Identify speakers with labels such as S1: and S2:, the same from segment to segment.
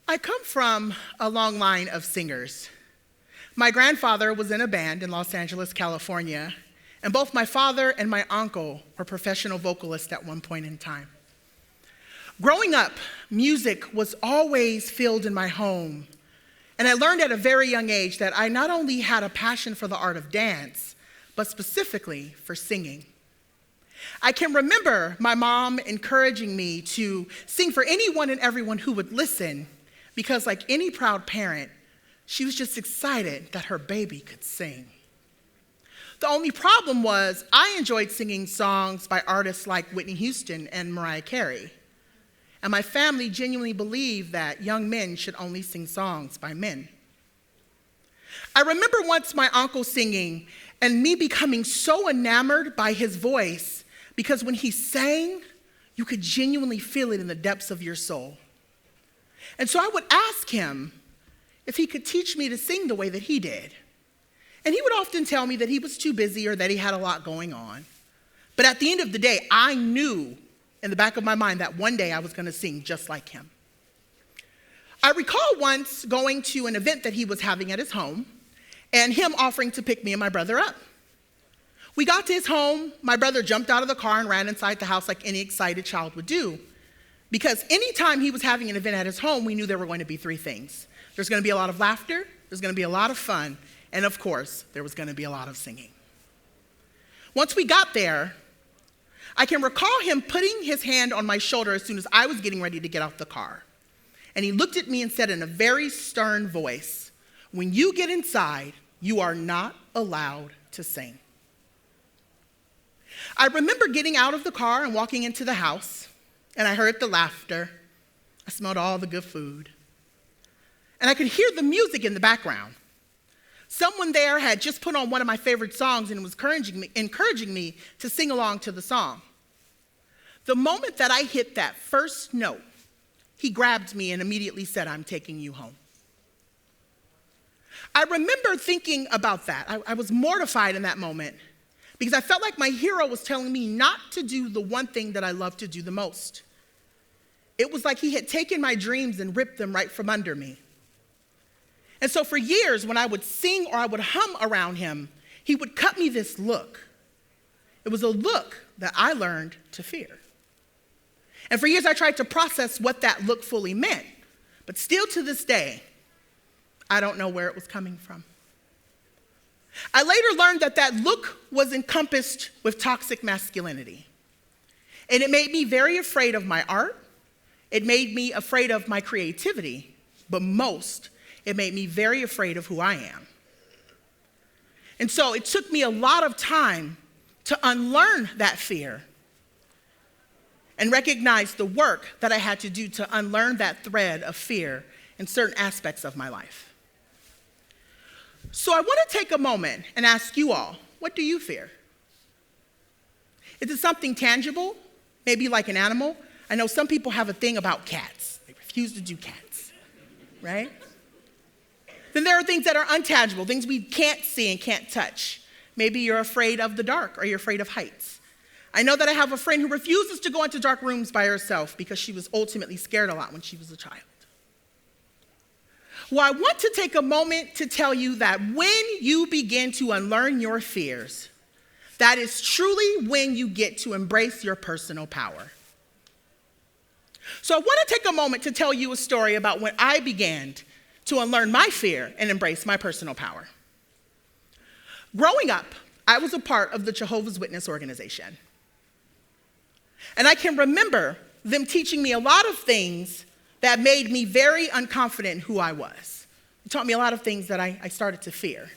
S1: I come from a long line of singers. My grandfather was in a band in Los Angeles, California, and both my father and my uncle were professional vocalists at one point in time. Growing up, music was always filled in my home, and I learned at a very young age that I not only had a passion for the art of dance, but specifically for singing. I can remember my mom encouraging me to sing for anyone and everyone who would listen, because like any proud parent, she was just excited that her baby could sing. The only problem was I enjoyed singing songs by artists like Whitney Houston and Mariah Carey. And my family genuinely believed that young men should only sing songs by men. I remember once my uncle singing and me becoming so enamored by his voice because when he sang, you could genuinely feel it in the depths of your soul. And so I would ask him if he could teach me to sing the way that he did. And he would often tell me that he was too busy or that he had a lot going on. But at the end of the day, I knew in the back of my mind that one day I was going to sing just like him. I recall once going to an event that he was having at his home and him offering to pick me and my brother up. We got to his home, my brother jumped out of the car and ran inside the house like any excited child would do. Because anytime he was having an event at his home, we knew there were going to be three things. There's going to be a lot of laughter, there's going to be a lot of fun, and of course, there was going to be a lot of singing. Once we got there, I can recall him putting his hand on my shoulder as soon as I was getting ready to get out the car. And he looked at me and said in a very stern voice, "When you get inside, you are not allowed to sing." I remember getting out of the car and walking into the house, and I heard the laughter. I smelled all the good food. And I could hear the music in the background. Someone there had just put on one of my favorite songs and was encouraging me to sing along to the song. The moment that I hit that first note, he grabbed me and immediately said, "I'm taking you home." I remember thinking about that. I was mortified in that moment because I felt like my hero was telling me not to do the one thing that I love to do the most. It was like he had taken my dreams and ripped them right from under me. And so for years, when I would sing or I would hum around him, he would cut me this look. It was a look that I learned to fear. And for years, I tried to process what that look fully meant. But still to this day, I don't know where it was coming from. I later learned that that look was encompassed with toxic masculinity. And it made me very afraid of my art. It made me afraid of my creativity. But most, it made me very afraid of who I am. And so it took me a lot of time to unlearn that fear and recognize the work that I had to do to unlearn that thread of fear in certain aspects of my life. So I want to take a moment and ask you all, what do you fear? Is it something tangible, maybe like an animal? I know some people have a thing about cats. They refuse to do cats, right? Then there are things that are untangible, things we can't see and can't touch. Maybe you're afraid of the dark or you're afraid of heights. I know that I have a friend who refuses to go into dark rooms by herself because she was ultimately scared a lot when she was a child. Well, I want to take a moment to tell you that when you begin to unlearn your fears, that is truly when you get to embrace your personal power. So I want to take a moment to tell you a story about when I began to unlearn my fear and embrace my personal power. Growing up, I was a part of the Jehovah's Witness organization. And I can remember them teaching me a lot of things that made me very unconfident in who I was. It taught me a lot of things that I started to fear.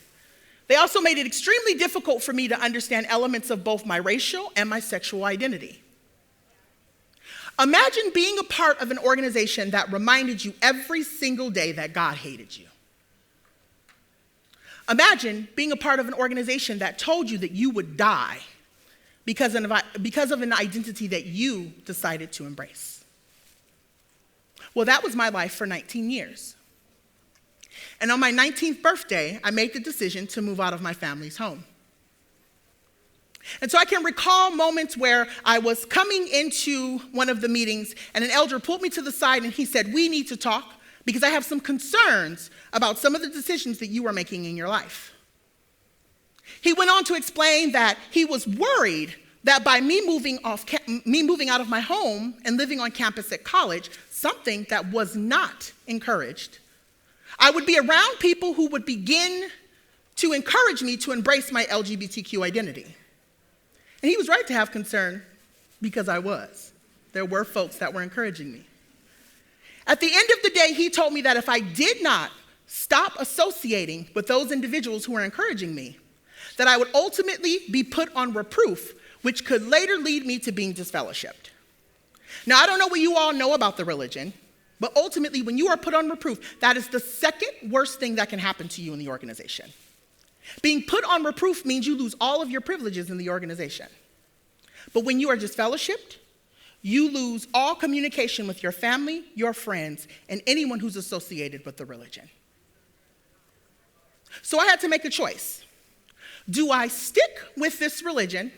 S1: They also made it extremely difficult for me to understand elements of both my racial and my sexual identity. Imagine being a part of an organization that reminded you every single day that God hated you. Imagine being a part of an organization that told you that you would die because of an identity that you decided to embrace. Well, that was my life for 19 years. And on my 19th birthday, I made the decision to move out of my family's home. And so I can recall moments where I was coming into one of the meetings and an elder pulled me to the side and he said, "We need to talk because I have some concerns about some of the decisions that you are making in your life. He went on to explain that he was worried that by me moving out of my home and living on campus at college, something that was not encouraged, I would be around people who would begin to encourage me to embrace my LGBTQ identity. And he was right to have concern, because I was. There were folks that were encouraging me. At the end of the day, he told me that if I did not stop associating with those individuals who were encouraging me, that I would ultimately be put on reproof, which could later lead me to being disfellowshipped. Now, I don't know what you all know about the religion, but ultimately, when you are put on reproof, that is the second worst thing that can happen to you in the organization. Being put on reproof means you lose all of your privileges in the organization. But when you are disfellowshipped, you lose all communication with your family, your friends, and anyone who's associated with the religion. So I had to make a choice. Do I stick with this religion,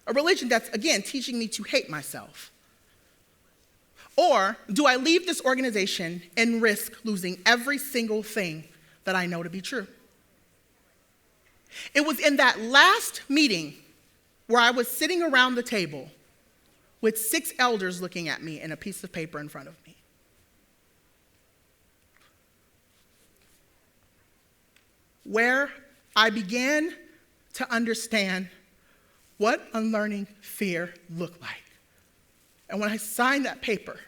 S1: a religion that's, again, teaching me to hate myself? Or do I leave this organization and risk losing every single thing that I know to be true? It was in that last meeting where I was sitting around the table with 6 elders looking at me and a piece of paper in front of me. Where I began to understand what unlearning fear looked like. And when I signed that paper,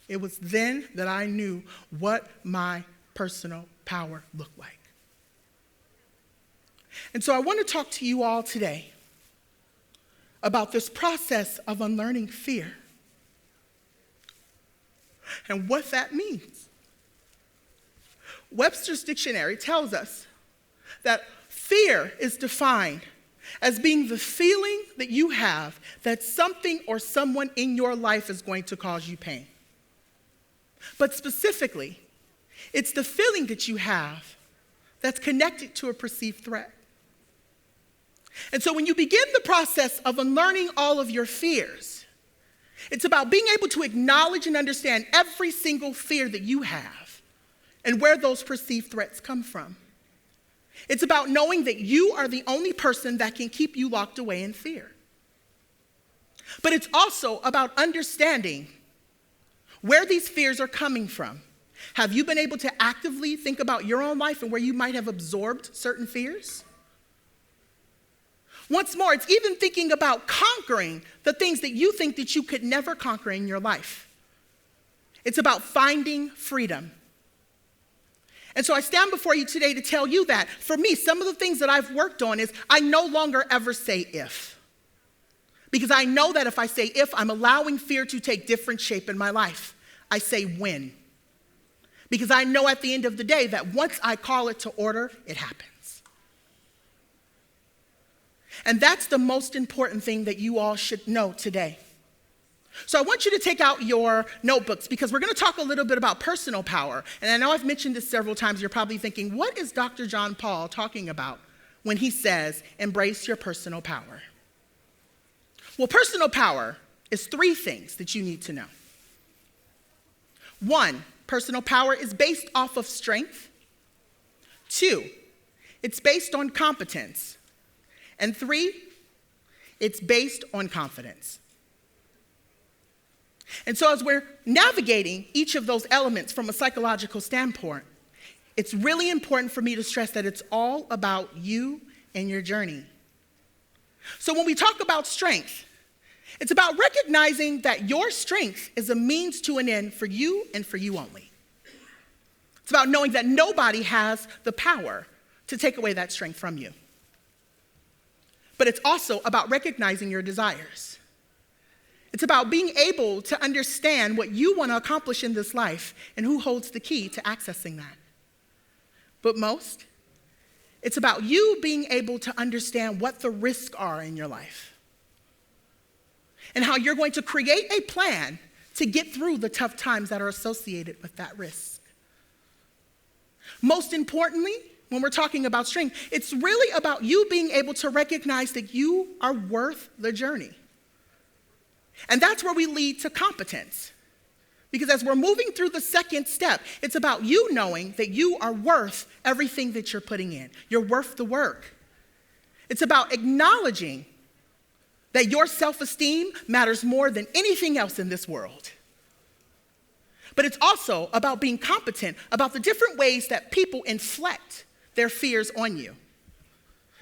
S1: it was then that I knew what my personal power looked like. And so I want to talk to you all today about this process of unlearning fear and what that means. Webster's dictionary tells us that fear is defined as being the feeling that you have that something or someone in your life is going to cause you pain. But specifically, it's the feeling that you have that's connected to a perceived threat. And so when you begin the process of unlearning all of your fears, it's about being able to acknowledge and understand every single fear that you have and where those perceived threats come from. It's about knowing that you are the only person that can keep you locked away in fear. But it's also about understanding where these fears are coming from. Have you been able to actively think about your own life and where you might have absorbed certain fears? Once more, it's even thinking about conquering the things that you think that you could never conquer in your life. It's about finding freedom. And so I stand before you today to tell you that, for me, some of the things that I've worked on is I no longer ever say if. Because I know that if I say if, I'm allowing fear to take different shape in my life. I say when. Because I know at the end of the day that once I call it to order, it happens. And that's the most important thing that you all should know today. So I want you to take out your notebooks because we're going to talk a little bit about personal power. And I know I've mentioned this several times. You're probably thinking, what is Dr. Jon Paul talking about when he says, embrace your personal power? Well, personal power is 3 things that you need to know. 1, personal power is based off of strength. 2, it's based on competence. And 3, it's based on confidence. And so as we're navigating each of those elements from a psychological standpoint, it's really important for me to stress that it's all about you and your journey. So when we talk about strength, it's about recognizing that your strength is a means to an end for you and for you only. It's about knowing that nobody has the power to take away that strength from you. But it's also about recognizing your desires. It's about being able to understand what you want to accomplish in this life and who holds the key to accessing that. But most, it's about you being able to understand what the risks are in your life and how you're going to create a plan to get through the tough times that are associated with that risk. Most importantly, when we're talking about strength, it's really about you being able to recognize that you are worth the journey. And that's where we lead to competence. Because as we're moving through the second step, it's about you knowing that you are worth everything that you're putting in. You're worth the work. It's about acknowledging that your self-esteem matters more than anything else in this world. But it's also about being competent about the different ways that people inflict their fears on you.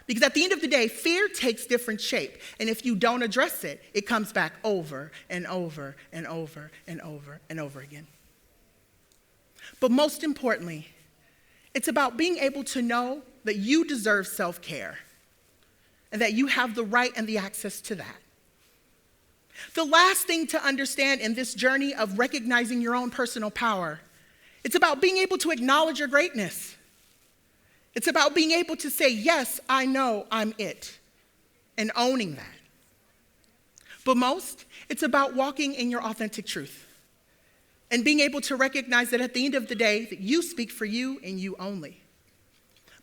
S1: Because at the end of the day, fear takes different shape. And if you don't address it, it comes back over and over and over and over and over again. But most importantly, it's about being able to know that you deserve self-care and that you have the right and the access to that. The last thing to understand in this journey of recognizing your own personal power, it's about being able to acknowledge your greatness. It's about being able to say, yes, I know I'm it, and owning that. But most, it's about walking in your authentic truth and being able to recognize that at the end of the day, that you speak for you and you only.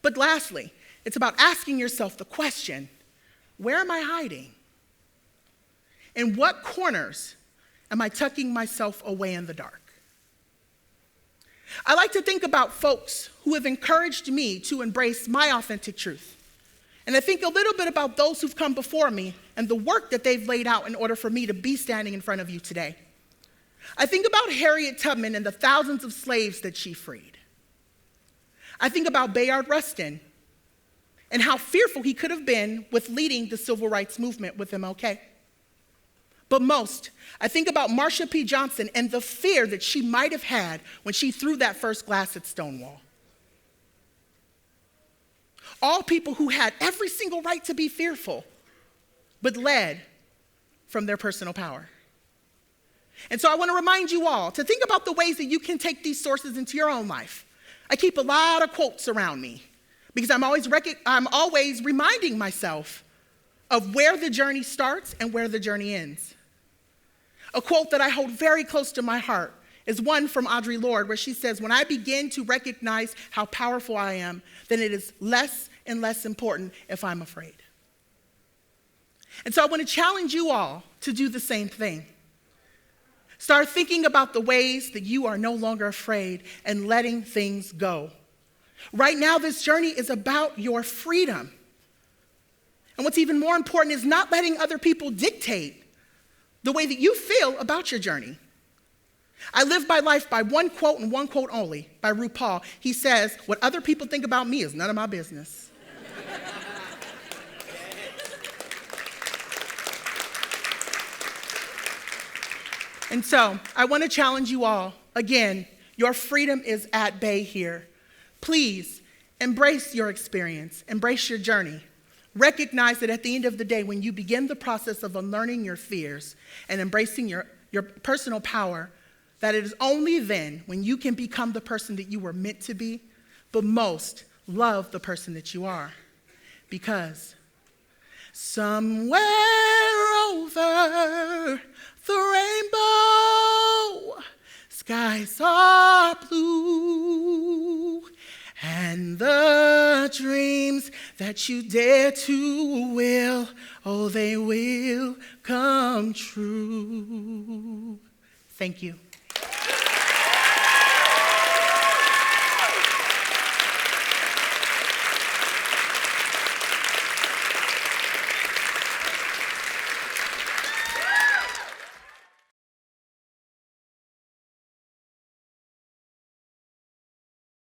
S1: But lastly, it's about asking yourself the question, where am I hiding? In what corners am I tucking myself away in the dark? I like to think about folks who have encouraged me to embrace my authentic truth. And I think a little bit about those who've come before me and the work that they've laid out in order for me to be standing in front of you today. I think about Harriet Tubman and the thousands of slaves that she freed. I think about Bayard Rustin and how fearful he could have been with leading the civil rights movement with MLK. But most, I think about Marsha P. Johnson and the fear that she might have had when she threw that first glass at Stonewall. All people who had every single right to be fearful, but led from their personal power. And so I want to remind you all to think about the ways that you can take these sources into your own life. I keep a lot of quotes around me because I'm always reminding myself of where the journey starts and where the journey ends. A quote that I hold very close to my heart is one from Audre Lorde, where she says, when I begin to recognize how powerful I am, then it is less and less important if I'm afraid. And so I want to challenge you all to do the same thing. Start thinking about the ways that you are no longer afraid and letting things go. Right now, this journey is about your freedom. And what's even more important is not letting other people dictate the way that you feel about your journey. I live my life by one quote and one quote only, by RuPaul. He says, what other people think about me is none of my business. And so I want to challenge you all, again, your freedom is at bay here. Please embrace your experience, embrace your journey. Recognize that at the end of the day, when you begin the process of unlearning your fears and embracing your personal power, that it is only then when you can become the person that you were meant to be, but most love the person that you are. Because somewhere over the rainbow, skies are blue, and the dreams that you dare to will, oh, they will come true. Thank you.